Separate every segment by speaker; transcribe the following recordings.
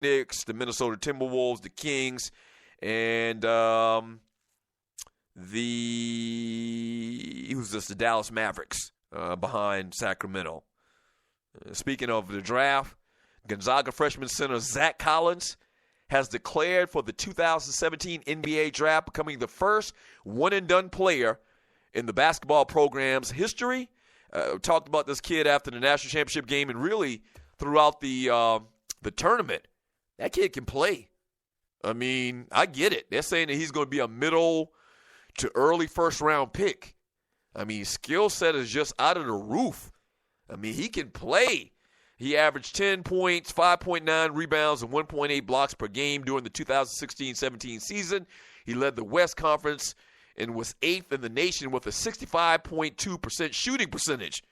Speaker 1: Knicks, the Minnesota Timberwolves, the Kings, and the Dallas Mavericks behind Sacramento. Speaking of the draft, Gonzaga freshman center Zach Collins has declared for the 2017 NBA draft, becoming the first one-and-done player in the basketball program's history. Talked about this kid after the national championship game and really throughout the tournament. That kid can play. I mean, I get it. They're saying that he's going to be a middle to early first-round pick. I mean, skill set is just out of the roof. I mean, he can play. He averaged 10 points, 5.9 rebounds, and 1.8 blocks per game during the 2016-17 season. He led the West Conference and was 8th in the nation with a 65.2% shooting percentage.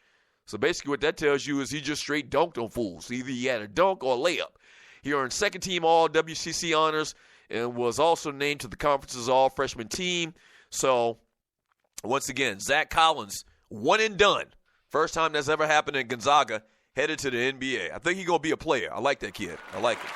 Speaker 1: So basically what that tells you is he just straight dunked on fools. Either he had a dunk or a layup. He earned second-team All-WCC honors and was also named to the conference's all-freshman team. So, once again, Zach Collins, one and done. First time that's ever happened in Gonzaga, headed to the NBA. I think he's going to be a player. I like that kid. I like it.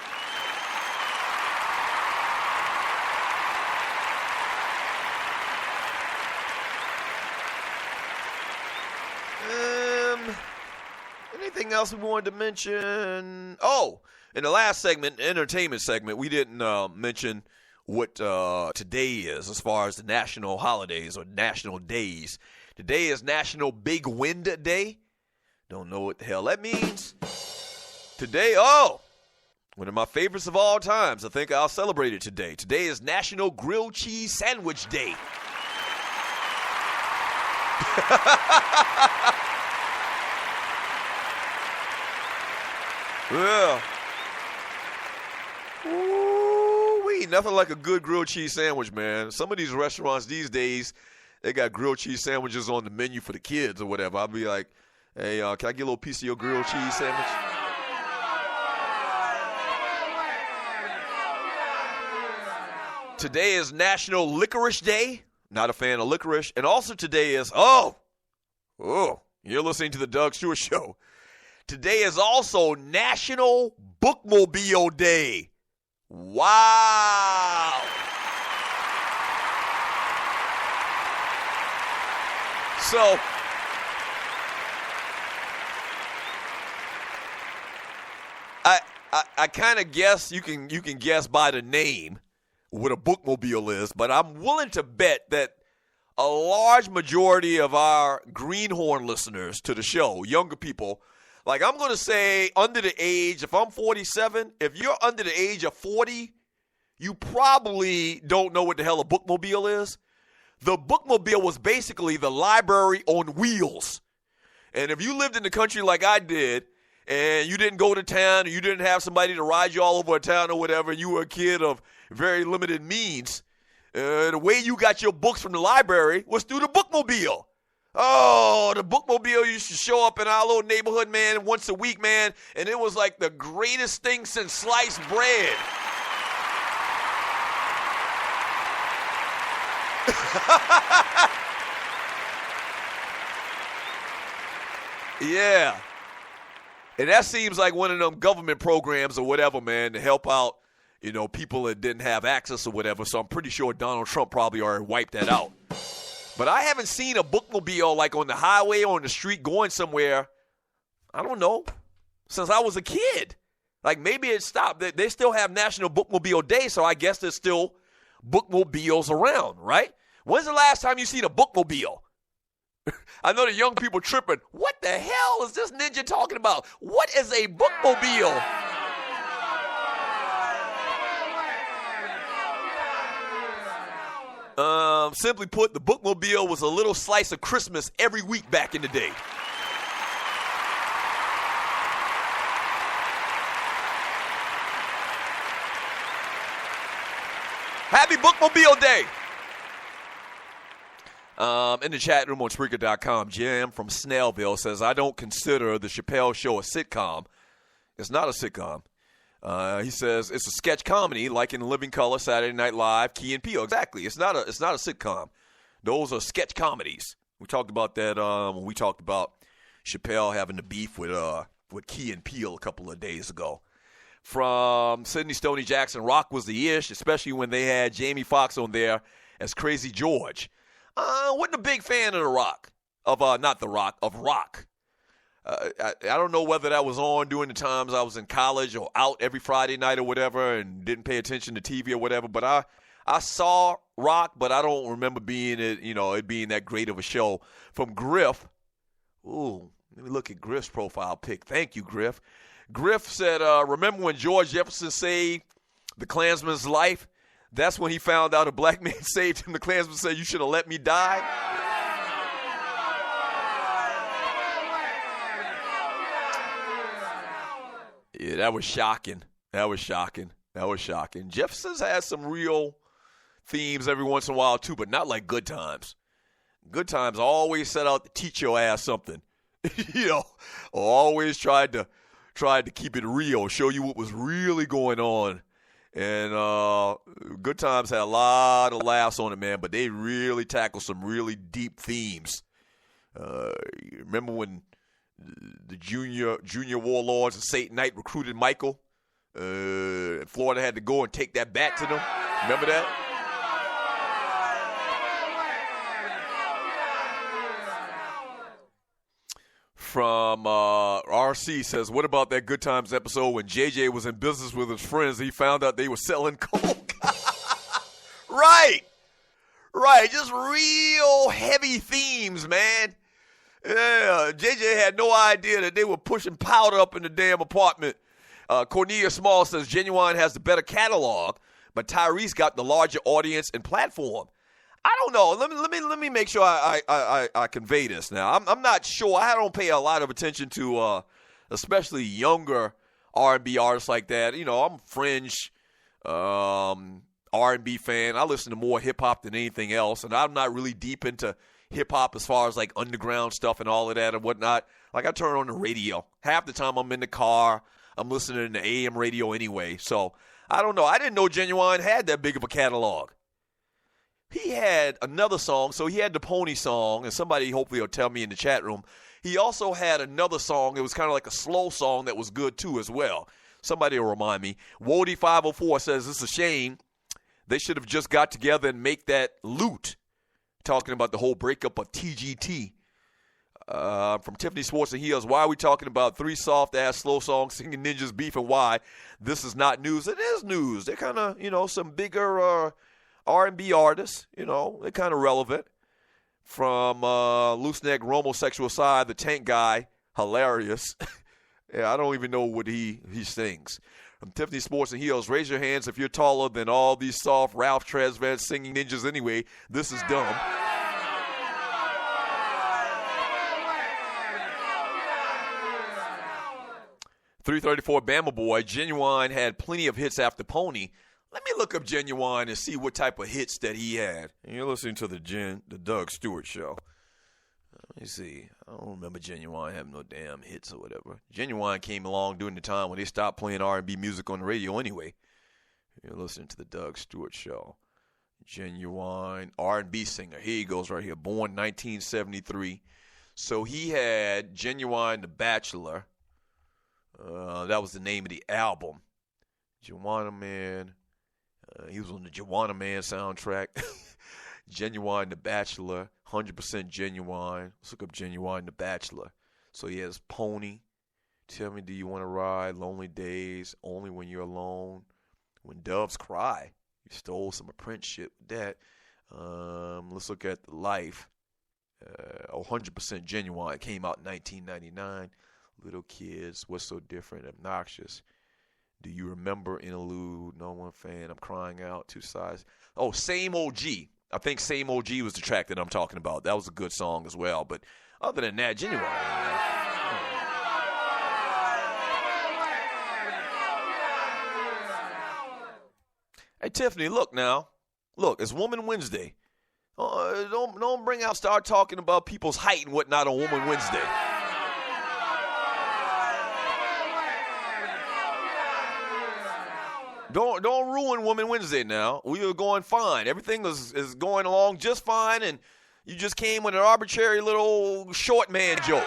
Speaker 1: Anything else we wanted to mention? Oh, in the last segment, entertainment segment, we didn't mention what today is as far as the national holidays or national days. Today is National Big Wind Day. Don't know what the hell that means. Today, one of my favorites of all times. I think I'll celebrate it today. Today is National Grilled Cheese Sandwich Day. Yeah. Ooh-wee, nothing like a good grilled cheese sandwich, man. Some of these restaurants these days, they got grilled cheese sandwiches on the menu for the kids or whatever. I'll be like, hey, can I get a little piece of your grilled cheese sandwich? Today is National Licorice Day. Not a fan of licorice. And also today is, you're listening to the Doug Stewart Show. Today is also National Bookmobile Day. Wow. So, I kind of guess you can guess by the name what a bookmobile is, but I'm willing to bet that a large majority of our Greenhorn listeners to the show, younger people, like I'm going to say under the age, if I'm 47, if you're under the age of 40, you probably don't know what the hell a bookmobile is. The bookmobile was basically the library on wheels. And if you lived in the country like I did, and you didn't go to town, and you didn't have somebody to ride you all over a town or whatever, and you were a kid of very limited means, the way you got your books from the library was through the bookmobile. Oh, the bookmobile used to show up in our little neighborhood, man, once a week, man, and it was like the greatest thing since sliced bread. Yeah. And that seems like one of them government programs or whatever, man, to help out, people that didn't have access or whatever. So I'm pretty sure Donald Trump probably already wiped that out. But I haven't seen a bookmobile like on the highway or on the street going somewhere, I don't know, since I was a kid. Like maybe it stopped. They still have National Bookmobile Day, so I guess there's still bookmobiles around, right? When's the last time you seen a bookmobile? I know the young people tripping. What the hell is this ninja talking about? What is a bookmobile? Simply put, the bookmobile was a little slice of Christmas every week back in the day. Happy Bookmobile Day. In the chat room on Spreaker.com, Jim from Snellville says, I don't consider the Chappelle Show a sitcom. It's not a sitcom. He says it's a sketch comedy like in Living Color, Saturday Night Live, Key and Peele. Exactly. It's not a sitcom. Those are sketch comedies. We talked about that when we talked about Chappelle having the beef with Key and Peele a couple of days ago. from Sidney Stoney Jackson. Rock was the ish, especially when they had Jamie Foxx on there as Crazy George. Wasn't a big fan of the Rock, of Rock. I don't know whether that was on during the times I was in college or out every Friday night or whatever and didn't pay attention to TV or whatever. But I saw Rock, but I don't remember it being that great of a show. From Griff, ooh, let me look at Griff's profile pic. Thank you, Griff. Griff said, remember when George Jefferson saved the Klansman's life? That's when he found out a black man saved him. The Klansman said, you should have let me die. Yeah, that was shocking. Jefferson's had some real themes every once in a while, too, but not like Good Times. Good Times always set out to teach your ass something. Always tried to keep it real, show you what was really going on. And Good Times had a lot of laughs on it, man, but they really tackled some really deep themes. Remember when the junior warlords of Satan Knight recruited Michael? Florida had to go and take that back to them. Remember that? From RC says, what about that Good Times episode when JJ was in business with his friends? He found out they were selling coke. Right. Just real heavy themes, man. Yeah, JJ had no idea that they were pushing powder up in the damn apartment. Cornelia Small says, Genuine has the better catalog, but Tyrese got the larger audience and platform. I don't know. Let me make sure I convey this now. I'm not sure. I don't pay a lot of attention to especially younger R&B artists like that. I'm a fringe R&B fan. I listen to more hip-hop than anything else, and I'm not really deep into hip-hop as far as like underground stuff and all of that and whatnot. Like I turn on the radio. Half the time I'm in the car. I'm listening to AM radio anyway. So I don't know. I didn't know Genuine had that big of a catalog. He had another song, so he had the Pony song, and somebody hopefully will tell me in the chat room. He also had another song. It was kind of like a slow song that was good, too, as well. Somebody will remind me. Wody504 says, it's a shame. They should have just got together and make that loot. Talking about the whole breakup of TGT. From Tiffany Sports and Heels, why are we talking about three soft-ass slow songs, singing ninjas, beef, and why? This is not news. It is news. They're kind of, some bigger R&B artists, they're kind of relevant. From Loose Neck Homosexual Side, the Tank Guy, hilarious. Yeah, I don't even know what he sings. From Tiffany Sports and Heels, raise your hands if you're taller than all these soft Ralph Tresvant singing ninjas anyway. This is dumb. .334 Bama Boy, Genuine had plenty of hits after Pony. Let me look up Genuine and see what type of hits that he had. And you're listening to the Doug Stewart Show. Let me see. I don't remember Genuine having no damn hits or whatever. Genuine came along during the time when they stopped playing R&B music on the radio anyway. You're listening to the Doug Stewart Show. Genuine R&B singer. Here he goes right here. Born 1973. So he had Genuine the Bachelor. That was the name of the album. Juwanna Man. He was on the Juwanna Man soundtrack. Genuine the Bachelor. 100% Genuine. Let's look up Genuine the Bachelor. So he has Pony. Tell Me Do You Want to Ride. Lonely Days. Only When You're Alone. When Doves Cry. He stole some Prince shit with that. Let's look at The Life. 100% Genuine. It came out in 1999. Little Kids, What's So Different, Obnoxious. Do You Remember Interlude? No One Fan, I'm Crying Out, Two Sides. Oh, Same OG. I think Same OG was the track that I'm talking about. That was a good song as well. But other than that, Genuine. Hey, Tiffany, look now. Look, it's Woman Wednesday. Don't start talking about people's height and whatnot on Woman Wednesday. Don't ruin Woman Wednesday now. We are going fine. Everything is going along just fine, and you just came with an arbitrary little short man joke.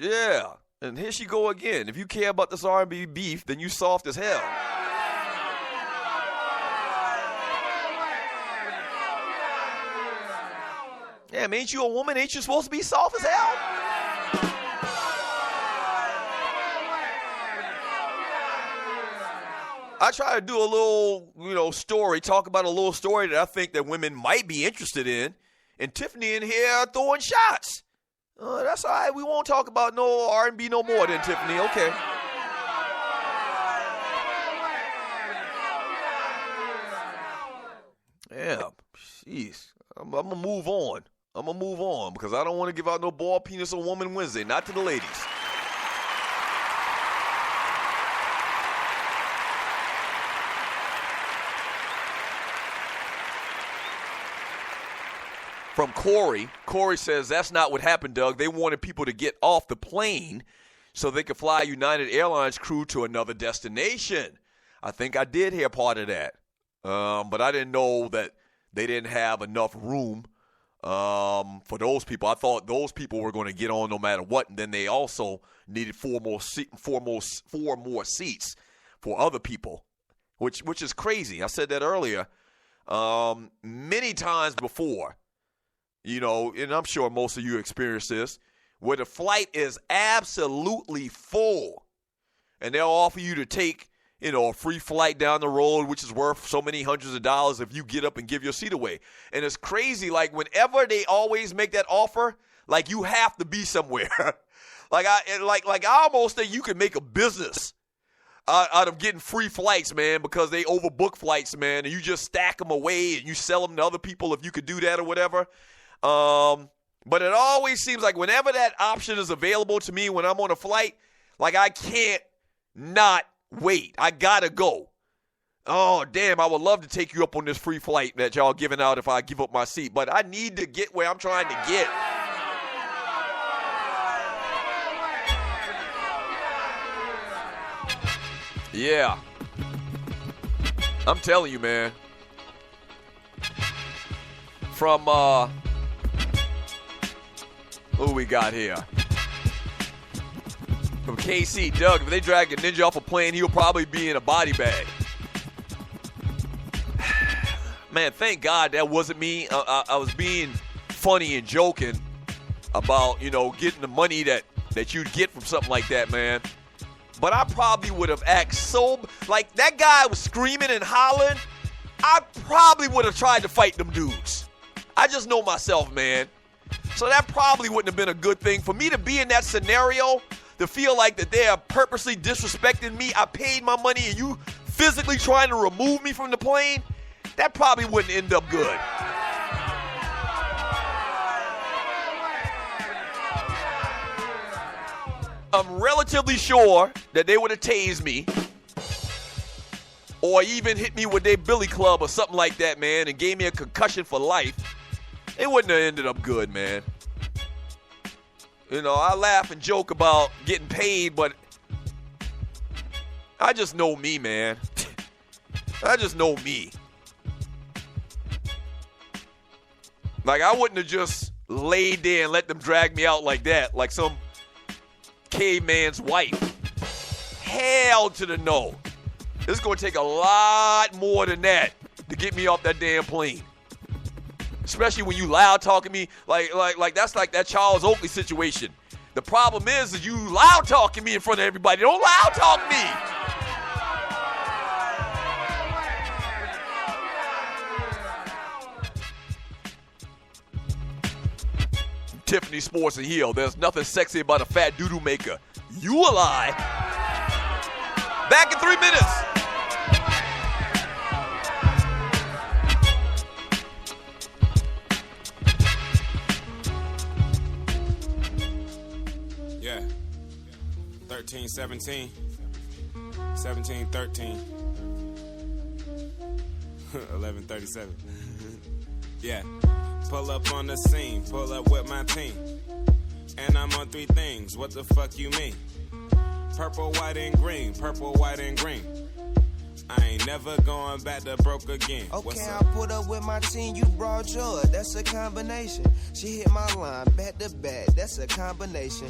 Speaker 1: Yeah, and here she go again. If you care about this R&B beef, then you soft as hell. Yeah, man, ain't you a woman? Ain't you supposed to be soft as hell? I try to do a little, story, talk about a little story that I think that women might be interested in. And Tiffany in here throwing shots. That's all right. We won't talk about no R&B no more then, Tiffany. Okay. Yeah, jeez. I'm going to move on. Because I don't want to give out no ball penis on Woman Wednesday. Not to the ladies. From Corey. Corey says, that's not what happened, Doug. They wanted people to get off the plane so they could fly United Airlines crew to another destination. I think I did hear part of that. But I didn't know that they didn't have enough room for those people. I thought those people were going to get on no matter what, and then they also needed four more seats for other people, which is crazy. I said that earlier many times before. And I'm sure most of you experienced this, where the flight is absolutely full, and they'll offer you to take, a free flight down the road, which is worth so many hundreds of dollars if you get up and give your seat away. And it's crazy, like, whenever they always make that offer, like, you have to be somewhere. I almost think you can make a business out of getting free flights, man, because they overbook flights, man, and you just stack them away and you sell them to other people if you could do that or whatever. But it always seems like whenever that option is available to me when I'm on a flight, like, I can't not wait. I gotta go. Oh, damn, I would love to take you up on this free flight that y'all giving out if I give up my seat, but I need to get where I'm trying to get. Yeah. I'm telling you, man. From, who we got here? From KC, Doug, if they drag a ninja off a plane, he'll probably be in a body bag. Man, thank God that wasn't me. I was being funny and joking about, getting the money that you'd get from something like that, man. But I probably would have acted so, like, that guy was screaming and hollering. I probably would have tried to fight them dudes. I just know myself, man. So that probably wouldn't have been a good thing. For me to be in that scenario, to feel like that they are purposely disrespecting me, I paid my money, and you physically trying to remove me from the plane, that probably wouldn't end up good. I'm relatively sure that they would have tased me or even hit me with their billy club or something like that, man, and gave me a concussion for life. It wouldn't have ended up good, man. I laugh and joke about getting paid, but I just know me, man. I just know me. Like, I wouldn't have just laid there and let them drag me out like that, like some caveman's wife. Hell to the no. It's going to take a lot more than that to get me off that damn plane. Especially when you loud talking me like that's like that Charles Oakley situation. The problem is you loud talking me in front of everybody. Don't loud talk me. Tiffany Sports and Heel. There's nothing sexy about a fat doodoo maker. You a lie. Back in 3 minutes.
Speaker 2: Yeah. 13, 17. 17, 13. 11, 37. Yeah. Pull up on the scene, pull up with my team. And I'm on 3 things, what the fuck you mean? Purple, white, and green, purple, white, and green. I ain't never going back to broke again.
Speaker 3: Okay, I put up with my team, you brought yours, that's a combination. She hit my line, back to back, that's a combination.